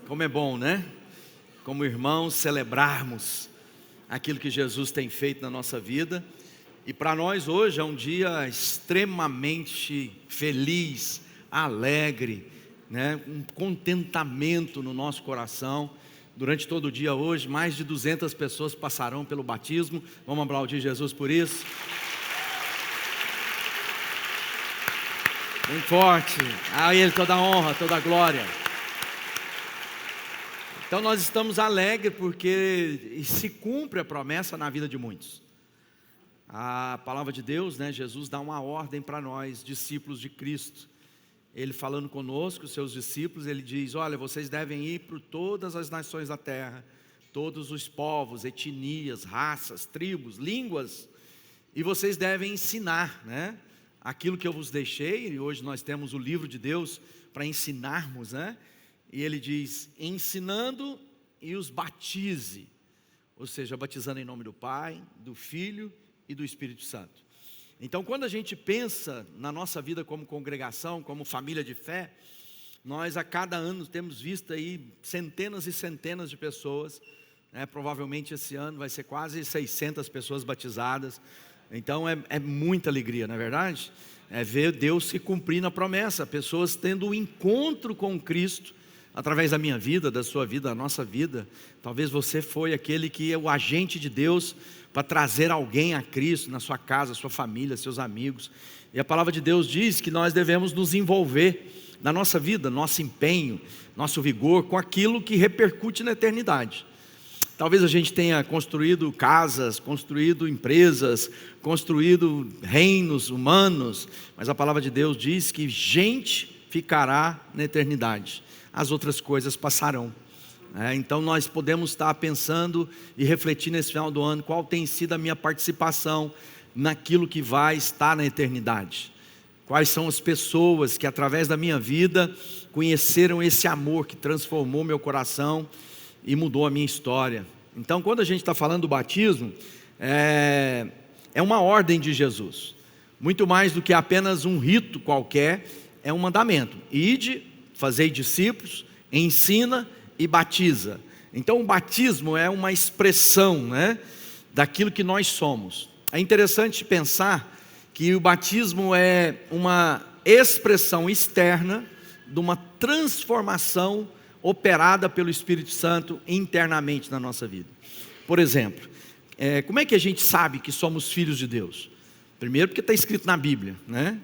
Como é bom, né? Como irmãos, celebrarmos aquilo que Jesus tem feito na nossa vida. E para nós hoje é um dia extremamente feliz, alegre, né? Um contentamento no nosso coração. Durante todo o dia hoje, mais de 200 pessoas passarão pelo batismo. Vamos aplaudir Jesus por isso. Bem forte. A Ele toda a honra, toda a glória. Então nós estamos alegres porque se cumpre a promessa na vida de muitos. A palavra de Deus, né? Jesus dá uma ordem para nós, discípulos de Cristo. Ele falando conosco, seus discípulos, ele diz: olha, vocês devem ir por todas as nações da terra, todos os povos, etnias, raças, tribos, línguas, e vocês devem ensinar, né? Aquilo que eu vos deixei. E hoje nós temos o livro de Deus para ensinarmos, né? E ele diz: ensinando e os batize, ou seja, batizando em nome do Pai, do Filho e do Espírito Santo. Então, quando a gente pensa na nossa vida como congregação, como família de fé, nós a cada ano temos visto aí centenas e centenas de pessoas, né? Provavelmente esse ano vai ser quase 600 pessoas batizadas. Então é muita alegria, não é verdade? É ver Deus se cumprir na promessa, pessoas tendo um encontro com Cristo, através da minha vida, da sua vida, da nossa vida. Talvez você foi aquele que é o agente de Deus para trazer alguém a Cristo na sua casa, sua família, seus amigos. E a palavra de Deus diz que nós devemos nos envolver na nossa vida, nosso empenho, nosso vigor, com aquilo que repercute na eternidade. Talvez a gente tenha construído casas, construído empresas, construído reinos humanos, mas a palavra de Deus diz que gente ficará na eternidade. As outras coisas passarão. Então nós podemos estar pensando e refletir nesse final do ano qual tem sido a minha participação naquilo que vai estar na eternidade. Quais são as pessoas que através da minha vida conheceram esse amor que transformou meu coração e mudou a minha história. Então, quando a gente está falando do batismo, é uma ordem de Jesus. Muito mais do que apenas um rito qualquer, é um mandamento. Ide, fazei discípulos, ensina e batiza. Então o batismo é uma expressão, né, daquilo que nós somos. É interessante pensar que o batismo é uma expressão externa de uma transformação operada pelo Espírito Santo internamente na nossa vida. Por exemplo, como é que a gente sabe que somos filhos de Deus? Primeiro porque está escrito na Bíblia, né?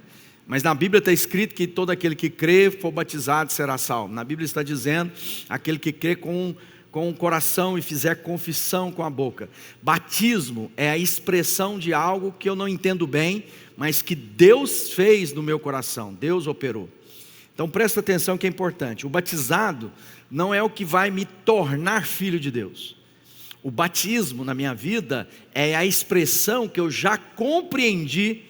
Mas na Bíblia está escrito que todo aquele que crê, for batizado, será salvo. Na Bíblia está dizendo, aquele que crê com o coração e fizer confissão com a boca. Batismo é a expressão de algo que eu não entendo bem, mas que Deus fez no meu coração, Deus operou. Então presta atenção que é importante. O batizado não é o que vai me tornar filho de Deus. O batismo na minha vida é a expressão que eu já compreendi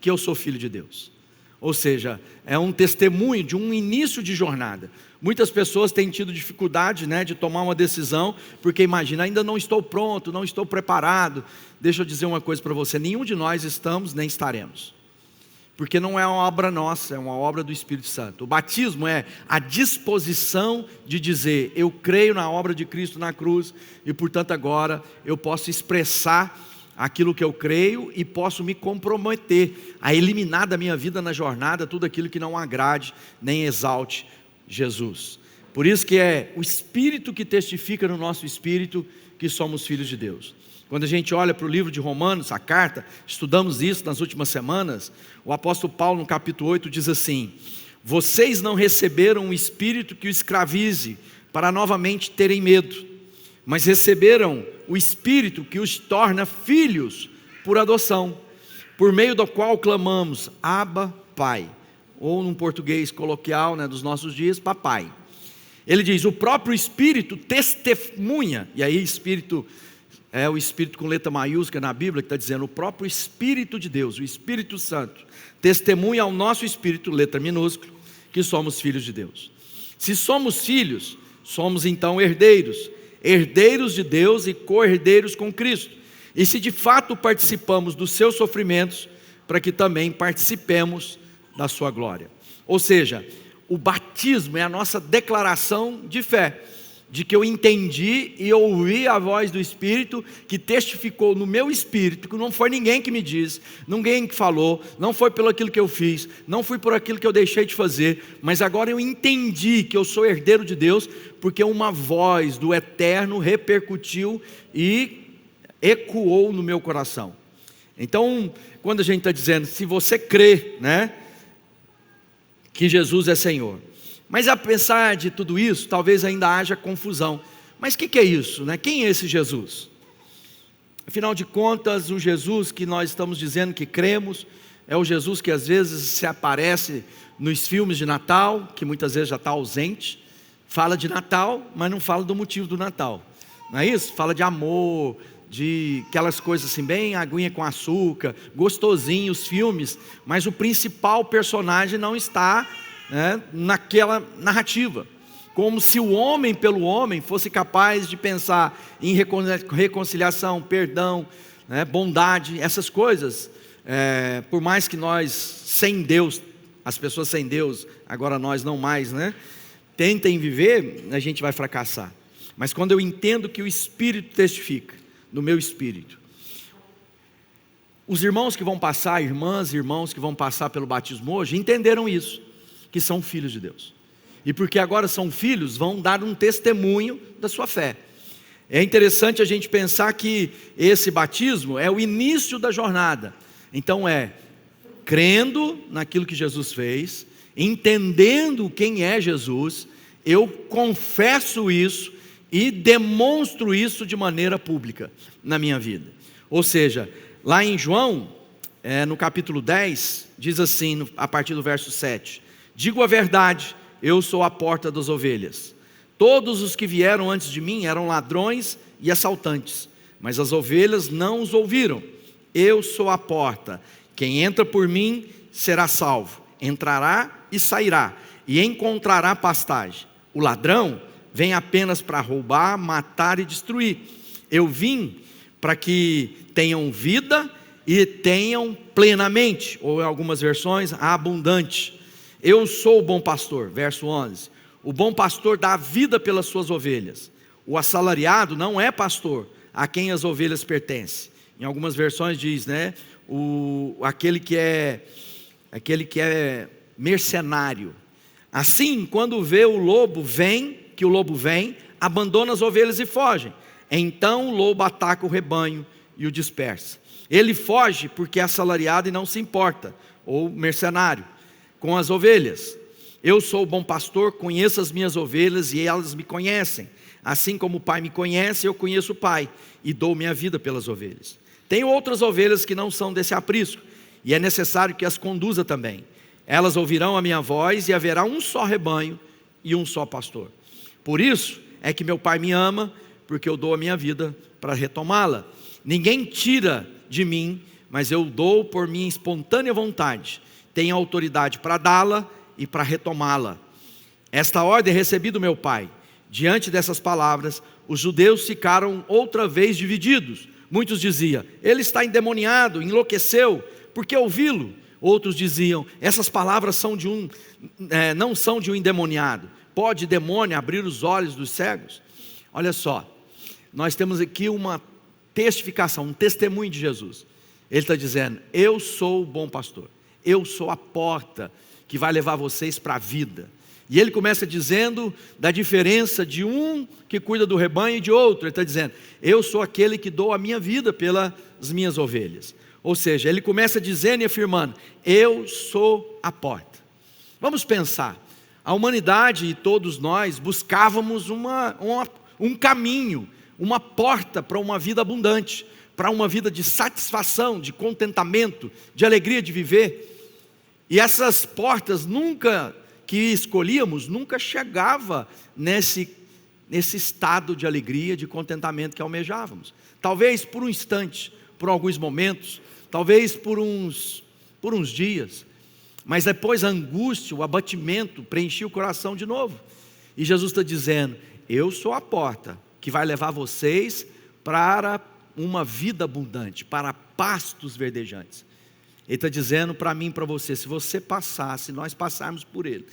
que eu sou filho de Deus. Ou seja, é um testemunho de um início de jornada. Muitas pessoas têm tido dificuldade, né, de tomar uma decisão, porque imagina, ainda não estou pronto, não estou preparado. Deixa eu dizer uma coisa para você: nenhum de nós estamos nem estaremos, porque não é uma obra nossa, é uma obra do Espírito Santo. O batismo é a disposição de dizer: eu creio na obra de Cristo na cruz, e portanto agora eu posso expressar aquilo que eu creio e posso me comprometer a eliminar da minha vida na jornada tudo aquilo que não agrade nem exalte Jesus. Por isso que é o Espírito que testifica no nosso espírito que somos filhos de Deus. Quando a gente olha para o livro de Romanos, a carta, estudamos isso nas últimas semanas, o apóstolo Paulo no capítulo 8 diz assim: vocês não receberam um espírito que o escravize para novamente terem medo, mas receberam o Espírito que os torna filhos por adoção, por meio do qual clamamos: Abba, Pai. Ou num português coloquial, né, dos nossos dias, papai. Ele diz: o próprio Espírito testemunha, e aí Espírito é o Espírito com letra maiúscula na Bíblia, que está dizendo o próprio Espírito de Deus, o Espírito Santo, testemunha ao nosso Espírito, letra minúscula, que somos filhos de Deus. Se somos filhos, somos então herdeiros, herdeiros de Deus e co-herdeiros com Cristo. E se de fato participamos dos seus sofrimentos, para que também participemos da sua glória. Ou seja, o batismo é a nossa declaração de fé, de que eu entendi e ouvi a voz do Espírito, que testificou no meu espírito, que não foi ninguém que me disse, ninguém que falou, não foi pelo aquilo que eu fiz, não foi por aquilo que eu deixei de fazer, mas agora eu entendi que eu sou herdeiro de Deus, porque uma voz do Eterno repercutiu e ecoou no meu coração. Então, quando a gente está dizendo, se você crê, né, que Jesus é Senhor, mas apesar de tudo isso, talvez ainda haja confusão. Mas o que é isso, né? Quem é esse Jesus? Afinal de contas, o Jesus que nós estamos dizendo que cremos, é o Jesus que às vezes se aparece nos filmes de Natal, que muitas vezes já está ausente, fala de Natal, mas não fala do motivo do Natal, não é isso? Fala de amor, de aquelas coisas assim, bem aguinha com açúcar, gostosinho os filmes, mas o principal personagem não está, né, naquela narrativa, como se o homem pelo homem fosse capaz de pensar em reconciliação, perdão, né, bondade, essas coisas. Por mais que nós sem Deus, as pessoas sem Deus, agora nós não mais, né, tentem viver, a gente vai fracassar. Mas quando eu entendo que o Espírito testifica no meu espírito, os irmãos que vão passar, irmãs e irmãos que vão passar pelo batismo hoje, entenderam isso, que são filhos de Deus, e porque agora são filhos, vão dar um testemunho da sua fé. É interessante a gente pensar que esse batismo é o início da jornada. Então crendo naquilo que Jesus fez, entendendo quem é Jesus, eu confesso isso e demonstro isso de maneira pública na minha vida. Ou seja, lá em João, no capítulo 10, diz assim, a partir do verso 7, digo a verdade, eu sou a porta das ovelhas. Todos os que vieram antes de mim eram ladrões e assaltantes, mas as ovelhas não os ouviram. Eu sou a porta, quem entra por mim será salvo, entrará e sairá, e encontrará pastagem. O ladrão vem apenas para roubar, matar e destruir. Eu vim para que tenham vida e tenham plenamente, ou em algumas versões, abundante. Eu sou o bom pastor, verso 11. O bom pastor dá a vida pelas suas ovelhas. O assalariado não é pastor, a quem as ovelhas pertencem. Em algumas versões diz, né, aquele que é mercenário. Assim, quando vê o lobo vem, abandona as ovelhas e foge. Então o lobo ataca o rebanho e o dispersa. Ele foge porque é assalariado e não se importa, ou mercenário, com as ovelhas. Eu sou o bom pastor, conheço as minhas ovelhas e elas me conhecem. Assim como o Pai me conhece, eu conheço o Pai e dou minha vida pelas ovelhas. Tenho outras ovelhas que não são desse aprisco, e é necessário que as conduza também. Elas ouvirão a minha voz e haverá um só rebanho e um só pastor. Por isso é que meu Pai me ama, porque eu dou a minha vida para retomá-la. Ninguém tira de mim, mas eu dou por minha espontânea vontade. Tenho autoridade para dá-la e para retomá-la. Esta ordem recebi do meu Pai. Diante dessas palavras, os judeus ficaram outra vez divididos. Muitos diziam, ele está endemoniado, enlouqueceu, por que ouvi-lo? Outros diziam, essas palavras não são de um endemoniado. Pode demônio abrir os olhos dos cegos? Olha só, nós temos aqui uma testificação, um testemunho de Jesus. Ele está dizendo, eu sou o bom pastor, eu sou a porta que vai levar vocês para a vida. E ele começa dizendo da diferença de um que cuida do rebanho e de outro. Ele está dizendo, eu sou aquele que dou a minha vida pelas minhas ovelhas. Ou seja, ele começa dizendo e afirmando, eu sou a porta. Vamos pensar, a humanidade e todos nós buscávamos um caminho, uma porta para uma vida abundante, para uma vida de satisfação, de contentamento, de alegria de viver. E essas portas que escolhíamos, nunca chegava nesse estado de alegria, de contentamento que almejávamos. Talvez por um instante, por alguns momentos, talvez por uns dias, mas depois a angústia, o abatimento preenchia o coração de novo. E Jesus está dizendo, eu sou a porta que vai levar vocês para uma vida abundante, para pastos verdejantes. Ele está dizendo para mim e para você, se nós passarmos por ele,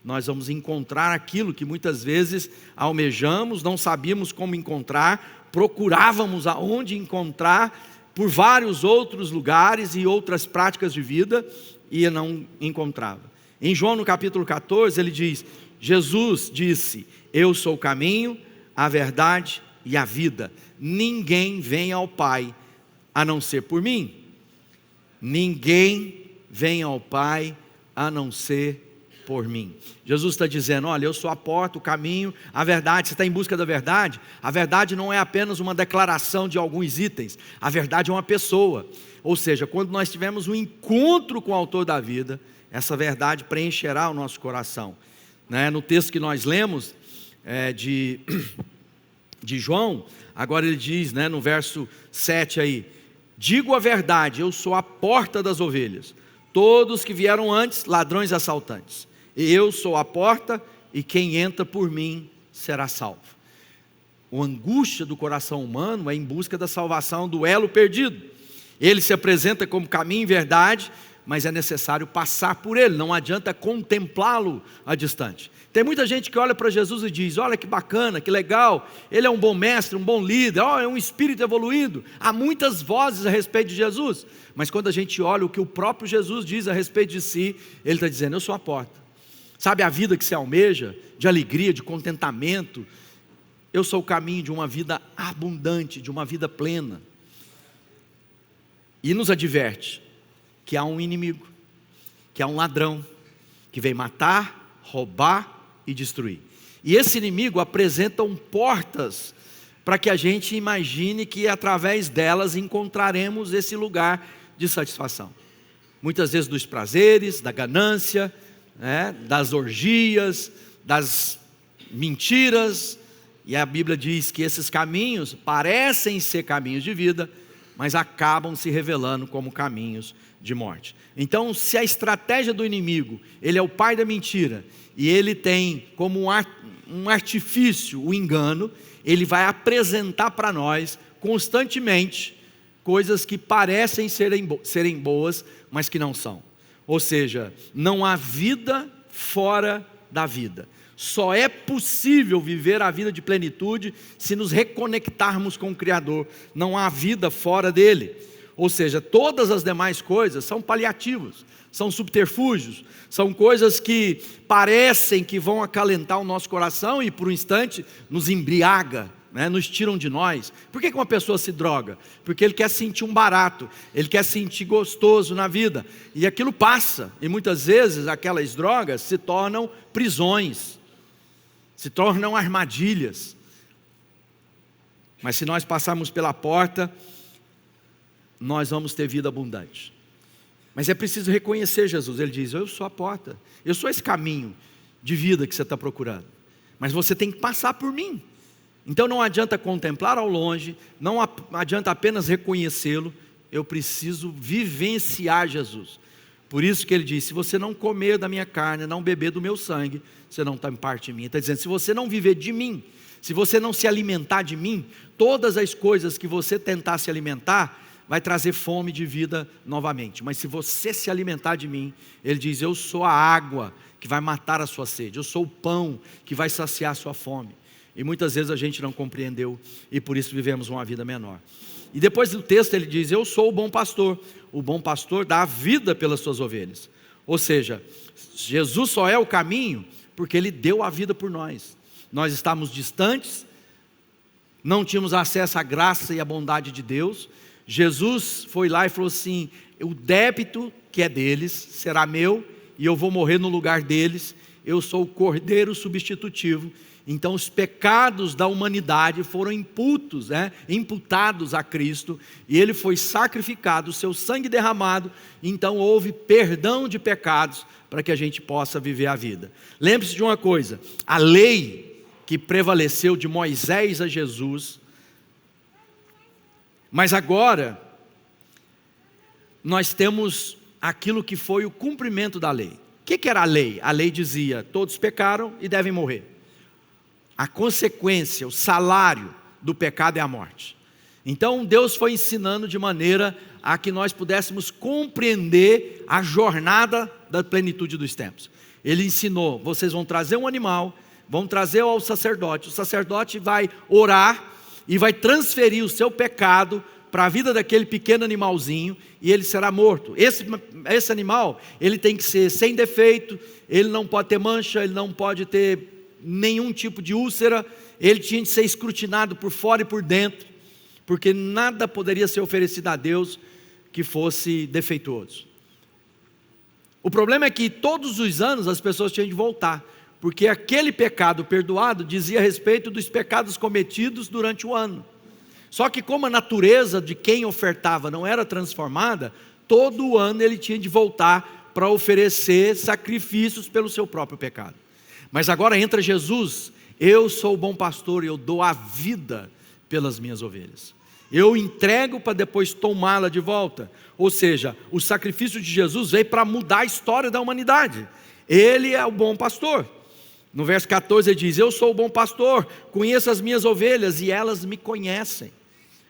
nós vamos encontrar aquilo que muitas vezes almejamos, não sabíamos como encontrar, procurávamos aonde encontrar por vários outros lugares e outras práticas de vida e não encontrava. Em João no capítulo 14 ele diz, Jesus disse, eu sou o caminho, a verdade e a vida, ninguém vem ao Pai a não ser por mim. Ninguém vem ao Pai a não ser por mim. Jesus está dizendo, olha, eu sou a porta, o caminho, a verdade. Você está em busca da verdade? A verdade não é apenas uma declaração de alguns itens, a verdade é uma pessoa. Ou seja, quando nós tivermos um encontro com o autor da vida, essa verdade preencherá o nosso coração. No texto que nós lemos de João, agora ele diz, no verso 7 aí, digo a verdade, eu sou a porta das ovelhas. Todos que vieram antes, ladrões e assaltantes. E eu sou a porta, e quem entra por mim será salvo. A angústia do coração humano é em busca da salvação do elo perdido. Ele se apresenta como caminho e verdade, mas é necessário passar por ele, não adianta contemplá-lo à distante. Tem muita gente que olha para Jesus e diz, olha que bacana, que legal, ele é um bom mestre, um bom líder, é um espírito evoluído. Há muitas vozes a respeito de Jesus, mas quando a gente olha o que o próprio Jesus diz a respeito de si, ele está dizendo, eu sou a porta. Sabe a vida que se almeja, de alegria, de contentamento? Eu sou o caminho de uma vida abundante, de uma vida plena. E nos adverte que há um inimigo, que há um ladrão, que vem matar, roubar e destruir. E esse inimigo apresenta portas para que a gente imagine que através delas encontraremos esse lugar de satisfação. Muitas vezes dos prazeres, da ganância, das orgias, das mentiras, e a Bíblia diz que esses caminhos parecem ser caminhos de vida, mas acabam se revelando como caminhos de morte. Então, se a estratégia do inimigo, ele é o pai da mentira, e ele tem como um artifício o engano, ele vai apresentar para nós constantemente coisas que parecem serem boas, mas que não são. Ou seja, não há vida fora da vida. Só é possível viver a vida de plenitude se nos reconectarmos com o Criador. Não há vida fora dele. Ou seja, todas as demais coisas são paliativos, são subterfúgios, são coisas que parecem que vão acalentar o nosso coração e por um instante nos embriaga, nos tiram de nós. Por que uma pessoa se droga? Porque ele quer sentir um barato, ele quer sentir gostoso na vida, e aquilo passa, e muitas vezes aquelas drogas se tornam prisões, se tornam armadilhas. Mas se nós passarmos pela porta, nós vamos ter vida abundante. Mas é preciso reconhecer Jesus. Ele diz, eu sou a porta, eu sou esse caminho de vida que você está procurando, mas você tem que passar por mim. Então não adianta contemplar ao longe, não adianta apenas reconhecê-lo, eu preciso vivenciar Jesus. Por isso que ele diz, se você não comer da minha carne, não beber do meu sangue, você não está em parte de mim. Ele está dizendo, se você não viver de mim, se você não se alimentar de mim, todas as coisas que você tentar se alimentar, vai trazer fome de vida novamente. Mas se você se alimentar de mim, ele diz, eu sou a água que vai matar a sua sede, eu sou o pão que vai saciar a sua fome. E muitas vezes a gente não compreendeu, e por isso vivemos uma vida menor. E depois do texto ele diz, eu sou o bom pastor dá a vida pelas suas ovelhas. Ou seja, Jesus só é o caminho, porque ele deu a vida por nós. Nós estávamos distantes, não tínhamos acesso à graça e à bondade de Deus. Jesus foi lá e falou assim, o débito que é deles será meu, e eu vou morrer no lugar deles, eu sou o cordeiro substitutivo. Então os pecados da humanidade foram imputados a Cristo, e ele foi sacrificado, o seu sangue derramado, então houve perdão de pecados, para que a gente possa viver a vida. Lembre-se de uma coisa, a lei que prevaleceu de Moisés a Jesus, mas agora nós temos aquilo que foi o cumprimento da lei. O que era a lei? A lei dizia, todos pecaram e devem morrer. A consequência, o salário do pecado é a morte. Então Deus foi ensinando de maneira a que nós pudéssemos compreender a jornada da plenitude dos tempos. ele ensinou: vocês vão trazer um animal, vão trazer ao sacerdote, o sacerdote vai orar e vai transferir o seu pecado para a vida daquele pequeno animalzinho, e ele será morto. Esse animal, ele tem que ser sem defeito, ele não pode ter mancha, ele não pode ter nenhum tipo de úlcera, ele tinha de ser escrutinado por fora e por dentro, porque nada poderia ser oferecido a Deus que fosse defeituoso. O problema é que todos os anos as pessoas tinham de voltar, porque aquele pecado perdoado dizia a respeito dos pecados cometidos durante o ano. Só que como a natureza de quem ofertava não era transformada, todo ano ele tinha de voltar para oferecer sacrifícios pelo seu próprio pecado. Mas agora entra Jesus: eu sou o bom pastor e eu dou a vida pelas minhas ovelhas. Eu entrego para depois tomá-la de volta. Ou seja, o sacrifício de Jesus veio para mudar a história da humanidade. Ele é o bom pastor. No verso 14 ele diz: eu sou o bom pastor, conheço as minhas ovelhas e elas me conhecem.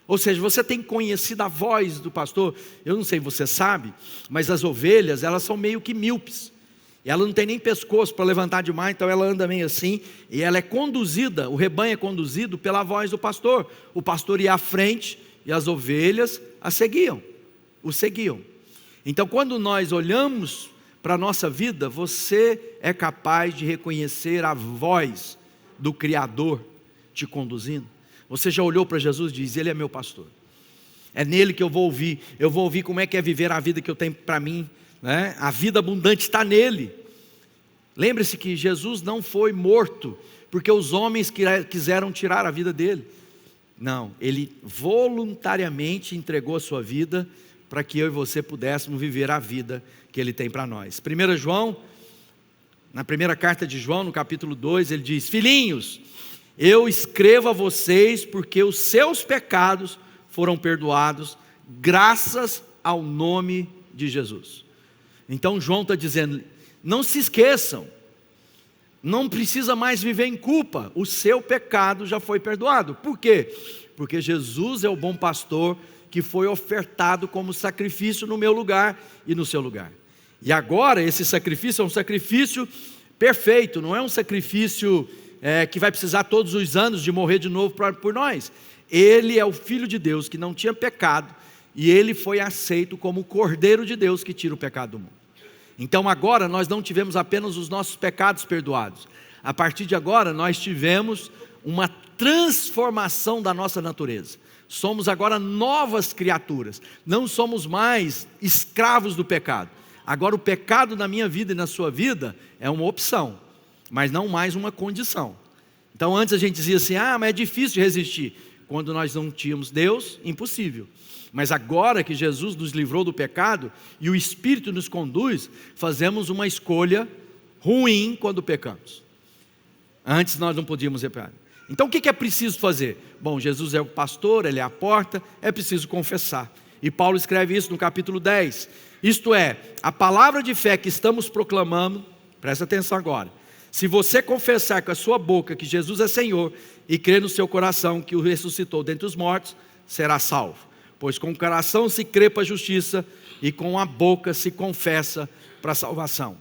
Ou seja, você tem conhecido a voz do pastor. Eu não sei se você sabe, mas as ovelhas, elas são meio que míopes. Ela não tem nem pescoço para levantar demais, então ela anda meio assim, e ela é conduzida, o rebanho é conduzido pela voz do pastor. O pastor ia à frente e as ovelhas o seguiam. Então quando nós olhamos para a nossa vida, você é capaz de reconhecer a voz do Criador te conduzindo? Você já olhou para Jesus e diz: ele é meu pastor, é nele que eu vou ouvir como é que é viver a vida que eu tenho para mim, né? A vida abundante está nele. Lembre-se que Jesus não foi morto porque os homens quiseram tirar a vida dele. Não, ele voluntariamente entregou a sua vida para que eu e você pudéssemos viver a vida que ele tem para nós. 1 João, na primeira carta de João, no capítulo 2, ele diz: filhinhos, eu escrevo a vocês porque os seus pecados foram perdoados graças ao nome de Jesus. Então João está dizendo: não se esqueçam, não precisa mais viver em culpa, o seu pecado já foi perdoado. Por quê? Porque Jesus é o bom pastor que foi ofertado como sacrifício no meu lugar e no seu lugar. E agora esse sacrifício é um sacrifício perfeito, não é um sacrifício que vai precisar todos os anos de morrer de novo por nós. Ele é o Filho de Deus que não tinha pecado, e ele foi aceito como o Cordeiro de Deus que tira o pecado do mundo. Então agora nós não tivemos apenas os nossos pecados perdoados. A partir de agora nós tivemos uma transformação da nossa natureza. Somos agora novas criaturas. Não somos mais escravos do pecado. Agora o pecado na minha vida e na sua vida é uma opção, mas não mais uma condição. Então antes a gente dizia assim: mas é difícil de resistir. Quando nós não tínhamos Deus, impossível. Mas agora que Jesus nos livrou do pecado e o Espírito nos conduz, fazemos uma escolha ruim quando pecamos. Antes nós não podíamos pecar. Então o que é preciso fazer? Bom, Jesus é o pastor, ele é a porta, é preciso confessar. E Paulo escreve isso no capítulo 10. Isto é, a palavra de fé que estamos proclamando, presta atenção agora. Se você confessar com a sua boca que Jesus é Senhor e crer no seu coração que o ressuscitou dentre os mortos, será salvo. Pois com o coração se crê para a justiça e com a boca se confessa para a salvação.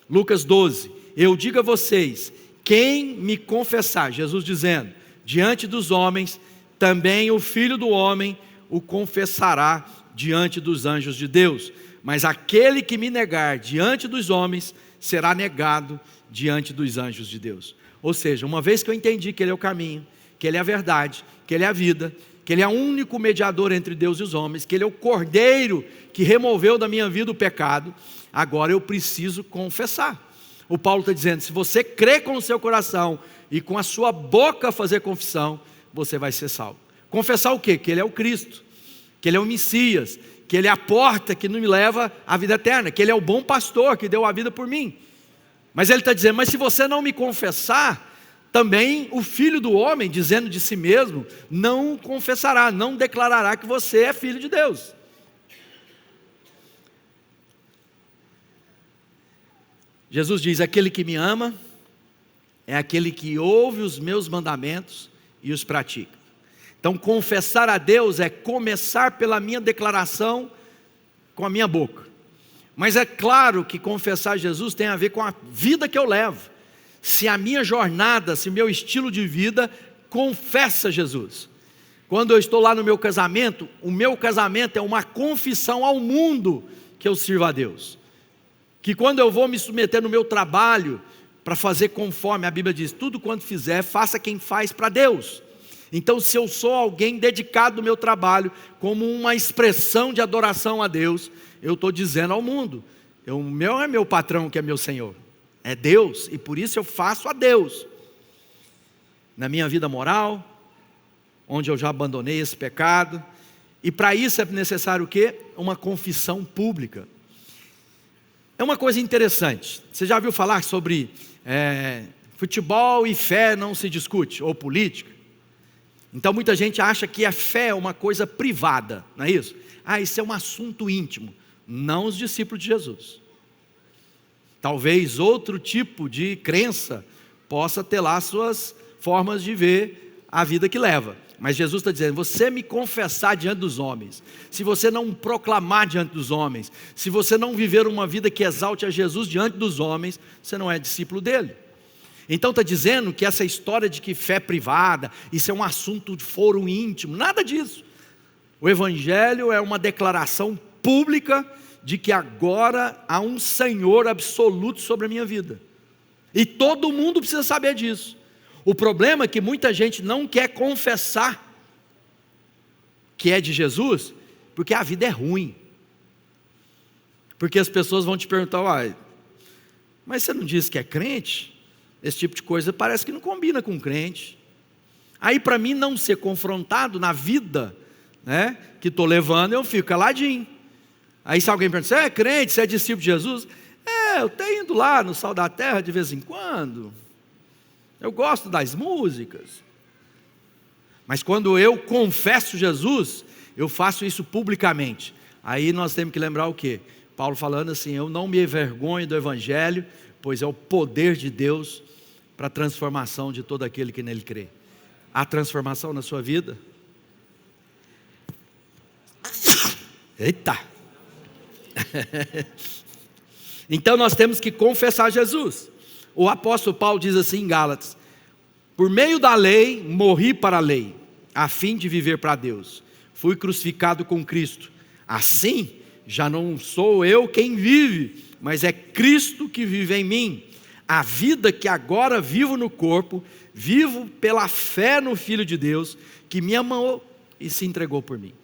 Lucas 12, eu digo a vocês, quem me confessar, Jesus dizendo, diante dos homens, também o Filho do Homem o confessará diante dos anjos de Deus. Mas aquele que me negar diante dos homens, será negado diante dos anjos de Deus. Ou seja, uma vez que eu entendi que ele é o caminho, que ele é a verdade, que ele é a vida, que ele é o único mediador entre Deus e os homens, que ele é o Cordeiro que removeu da minha vida o pecado, agora eu preciso confessar. O Paulo está dizendo, se você crê com o seu coração e com a sua boca fazer confissão, você vai ser salvo. Confessar o quê? Que ele é o Cristo, que ele é o Messias, que ele é a porta que me leva à vida eterna, que ele é o bom pastor que deu a vida por mim. Mas ele está dizendo, mas se você não me confessar, também o Filho do Homem, dizendo de si mesmo, não confessará, não declarará que você é filho de Deus. Jesus diz, aquele que me ama, é aquele que ouve os meus mandamentos e os pratica. Então confessar a Deus é começar pela minha declaração com a minha boca. Mas é claro que confessar Jesus tem a ver com a vida que eu levo. Se a minha jornada, se o meu estilo de vida confessa Jesus. Quando eu estou lá no meu casamento, o meu casamento é uma confissão ao mundo que eu sirvo a Deus. Que quando eu vou me submeter no meu trabalho, para fazer conforme a Bíblia diz, tudo quanto fizer, faça quem faz para Deus. Então, se eu sou alguém dedicado no meu trabalho, como uma expressão de adoração a Deus, eu estou dizendo ao mundo, o meu é meu patrão que é meu Senhor, é Deus, e por isso eu faço a Deus. Na minha vida moral, onde eu já abandonei esse pecado, e para isso é necessário o quê? Uma confissão pública. É uma coisa interessante, você já ouviu falar sobre futebol e fé não se discute, ou política? Então muita gente acha que a fé é uma coisa privada, não é isso? Isso é um assunto íntimo. Não os discípulos de Jesus. Talvez outro tipo de crença possa ter lá suas formas de ver a vida que leva. Mas Jesus está dizendo, você me confessar diante dos homens, se você não proclamar diante dos homens, se você não viver uma vida que exalte a Jesus diante dos homens, você não é discípulo dele. Então está dizendo que essa história de que fé privada, isso é um assunto de foro íntimo, nada disso. O Evangelho é uma declaração pública de que agora há um Senhor absoluto sobre a minha vida. E todo mundo precisa saber disso. O problema é que muita gente não quer confessar que é de Jesus, porque a vida é ruim. Porque as pessoas vão te perguntar, mas você não disse que é crente? Esse tipo de coisa parece que não combina com crente. Aí para mim não ser confrontado na vida, né, que estou levando, eu fico caladinho. Aí se alguém pergunta, você é crente, você é discípulo de Jesus? Eu estou indo lá no Sal da Terra de vez em quando, eu gosto das músicas. Mas quando eu confesso Jesus, eu faço isso publicamente. Aí nós temos que lembrar o quê? Paulo falando assim, eu não me envergonho do Evangelho, pois é o poder de Deus para a transformação de todo aquele que nele crê. Há transformação na sua vida? Eita! Então nós temos que confessar Jesus. O apóstolo Paulo diz assim em Gálatas, por meio da lei, morri para a lei, a fim de viver para Deus. Fui crucificado com Cristo. Assim, já não sou eu quem vive, mas é Cristo que vive em mim. A vida que agora vivo no corpo, vivo pela fé no Filho de Deus, que me amou e se entregou por mim.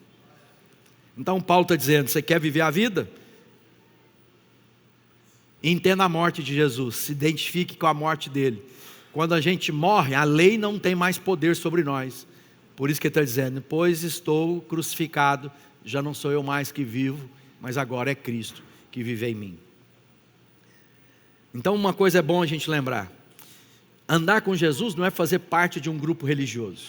Então Paulo está dizendo, você quer viver a vida? Entenda a morte de Jesus, se identifique com a morte dele. Quando a gente morre, a lei não tem mais poder sobre nós. Por isso que ele está dizendo, pois estou crucificado, já não sou eu mais que vivo, mas agora é Cristo que vive em mim. Então uma coisa é bom a gente lembrar, andar com Jesus não é fazer parte de um grupo religioso.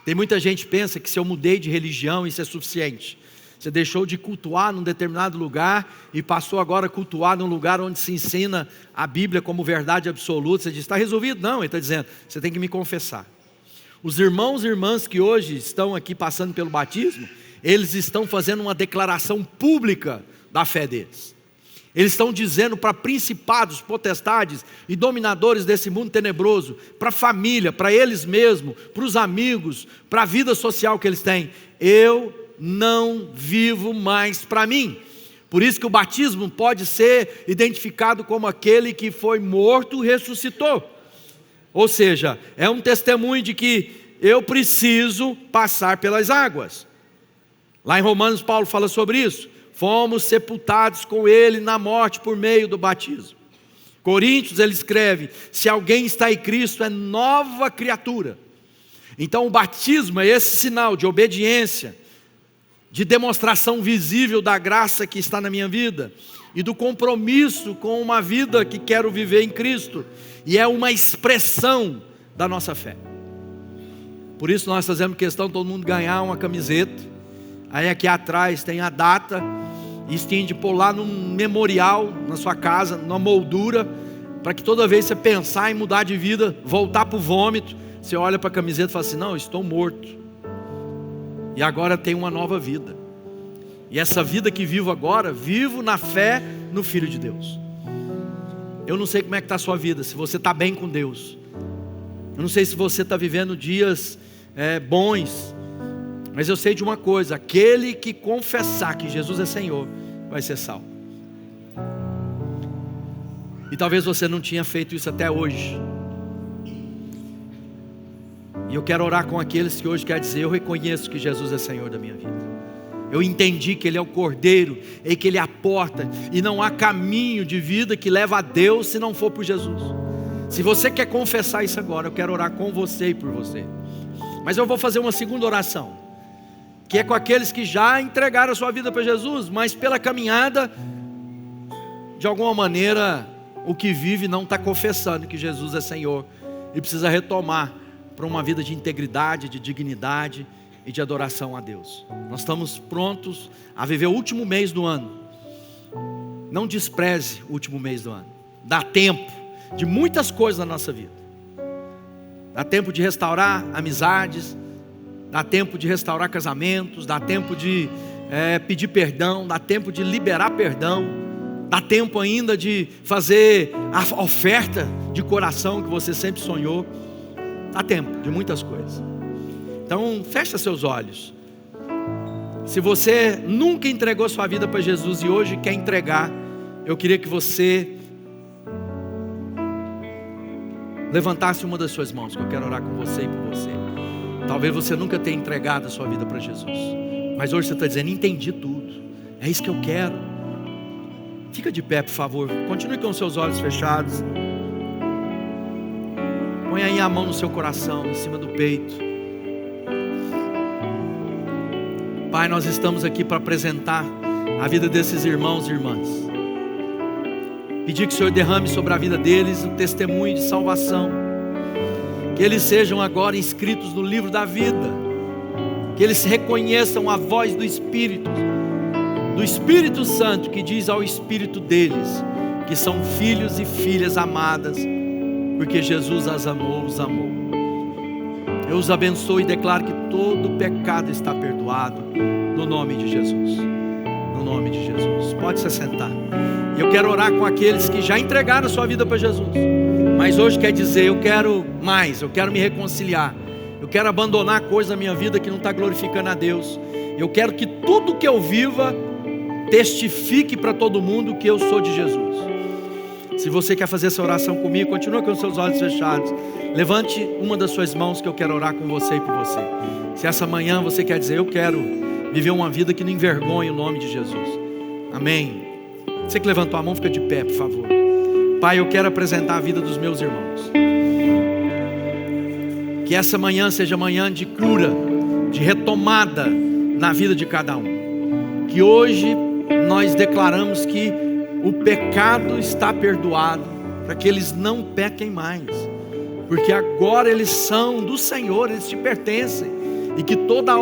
Tem muita gente que pensa que se eu mudei de religião isso é suficiente. Você deixou de cultuar num determinado lugar e passou agora a cultuar num lugar onde se ensina a Bíblia como verdade absoluta. Você diz, está resolvido? Não, ele está dizendo, você tem que me confessar. Os irmãos e irmãs que hoje estão aqui passando pelo batismo, eles estão fazendo uma declaração pública da fé deles. Eles estão dizendo para principados, potestades e dominadores desse mundo tenebroso, para a família, para eles mesmos, para os amigos, para a vida social que eles têm, eu não vivo mais para mim. Por isso que o batismo pode ser identificado como aquele que foi morto e ressuscitou. Ou seja, é um testemunho de que eu preciso passar pelas águas. Lá em Romanos Paulo fala sobre isso. Fomos sepultados com ele na morte por meio do batismo. Coríntios ele escreve, se alguém está em Cristo é nova criatura. Então o batismo é esse sinal de obediência, de demonstração visível da graça que está na minha vida e do compromisso com uma vida que quero viver em Cristo, e é uma expressão da nossa fé. Por isso nós fazemos questão de todo mundo ganhar uma camiseta, aí aqui atrás tem a data, e você tem de pôr lá num memorial na sua casa, numa moldura, para que toda vez que você pensar em mudar de vida, voltar para o vômito, você olha para a camiseta e fala assim, não, eu estou morto, e agora tenho uma nova vida. E essa vida que vivo agora, vivo na fé no Filho de Deus. Eu não sei como é que está a sua vida, se você está bem com Deus. Eu não sei se você está vivendo dias bons, mas eu sei de uma coisa: aquele que confessar que Jesus é Senhor, vai ser salvo. E talvez você não tinha feito isso até hoje. E eu quero orar com aqueles que hoje querem dizer: eu reconheço que Jesus é Senhor da minha vida. Eu entendi que Ele é o Cordeiro, e que Ele é a porta, e não há caminho de vida que leva a Deus se não for por Jesus. Se você quer confessar isso agora, eu quero orar com você e por você. Mas eu vou fazer uma segunda oração, que é com aqueles que já entregaram a sua vida para Jesus, mas pela caminhada, de alguma maneira, o que vive não está confessando que Jesus é Senhor, e precisa retomar para uma vida de integridade, de dignidade e de adoração a Deus. Nós estamos prontos a viver o último mês do ano. Não despreze o último mês do ano. Dá tempo de muitas coisas na nossa vida. Dá tempo de restaurar amizades, dá tempo de restaurar casamentos, dá tempo de pedir perdão, dá tempo de liberar perdão, dá tempo ainda de fazer a oferta de coração que você sempre sonhou. Dá tempo de muitas coisas. Então fecha seus olhos. Se você nunca entregou sua vida para Jesus e hoje quer entregar, eu queria que você levantasse uma das suas mãos, que eu quero orar com você e por você. Talvez você nunca tenha entregado a sua vida para Jesus, mas hoje você está dizendo: entendi tudo, é isso que eu quero. Fica de pé, por favor. Continue com os seus olhos fechados. Põe aí a mão no seu coração, em cima do peito. Pai, nós estamos aqui para apresentar a vida desses irmãos e irmãs. Pedir que o Senhor derrame sobre a vida deles um testemunho de salvação. Que eles sejam agora inscritos no livro da vida. Que eles reconheçam a voz do Espírito Santo, que diz ao Espírito deles que são filhos e filhas amadas, porque Jesus as amou, os amou. Eu os abençoo e declaro que todo pecado está perdoado, no nome de Jesus. No nome de Jesus. Pode se assentar. E eu quero orar com aqueles que já entregaram a sua vida para Jesus, mas hoje quer dizer: eu quero mais, eu quero me reconciliar, eu quero abandonar coisa na minha vida que não está glorificando a Deus. Eu quero que tudo que eu viva testifique para todo mundo que eu sou de Jesus. Se você quer fazer essa oração comigo, continua com os seus olhos fechados. Levante uma das suas mãos, que eu quero orar com você e por você. Se essa manhã você quer dizer: eu quero viver uma vida que não envergonhe o nome de Jesus. Amém. Você que levantou a mão, fica de pé, por favor. Pai, eu quero apresentar a vida dos meus irmãos. Que essa manhã seja manhã de cura, de retomada na vida de cada um. Que hoje nós declaramos que o pecado está perdoado, para que eles não pequem mais, porque agora eles são do Senhor, eles te pertencem, e que toda